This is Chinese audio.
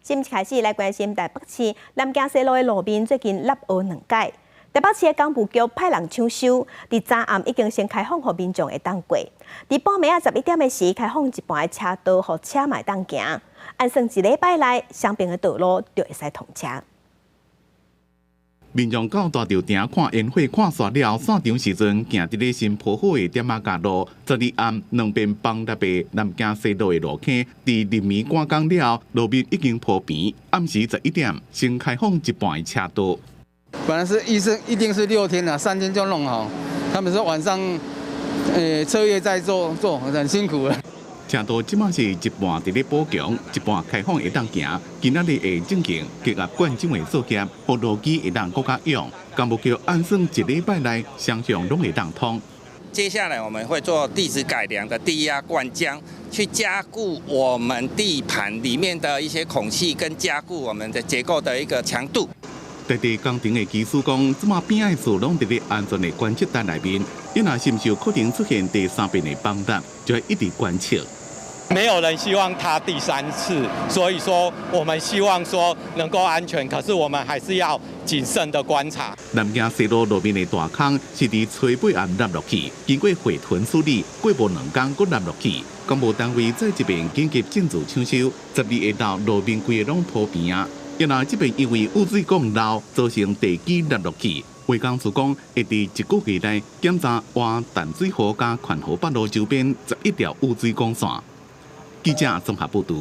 今日开始来关心台北市南京西路的路面最近立凹2解。台北市的工务局派人抢修，伫早暗已经先开放，互民众会当过。伫半暝11点的时，开放一半的车道，互车嘛会当行。按算一礼拜内，双边的道路就会使通车。民众到大潮埕看烟火看煞了，散场时阵行伫咧新铺好的点仔角路，12暗两边帮搭的南京西路的路径，伫日暝赶工了，路面已经铺平。暗时11点先开放一半的车道。本来是一定是6天了，3天就弄好。他们说晚上，彻夜在做，很辛苦了。车道即马是一半伫咧补强，一半开放会当行。今仔日会正经结合县政的作业，互路基会当更加用。工务局按算一礼拜内双向拢会当通。接下来我们会做地质改良的低压灌浆，去加固我们地盘里面的一些孔隙，跟加固我们的结构的一个强度。在地工程的技术讲，即马边仔树拢伫咧安全的观测单内面，伊若是毋是有可能出现第3遍的崩塌，就要一直观测。没有人希望它第3次，所以说我们希望说能够安全，可是我们还是要谨慎的观察。南京西路路面的大坑是伫吹尾暗落落去，经过回屯处理，过无2天佫落落去。公务单位在这边紧急进驻抢修，12下昼路面规个拢铺平啊。原来这边因为污水管漏，造成地基落落去。卫工署讲，会伫1个月内检查换淡水河加环河北路周边11条污水管线。记者综合报道。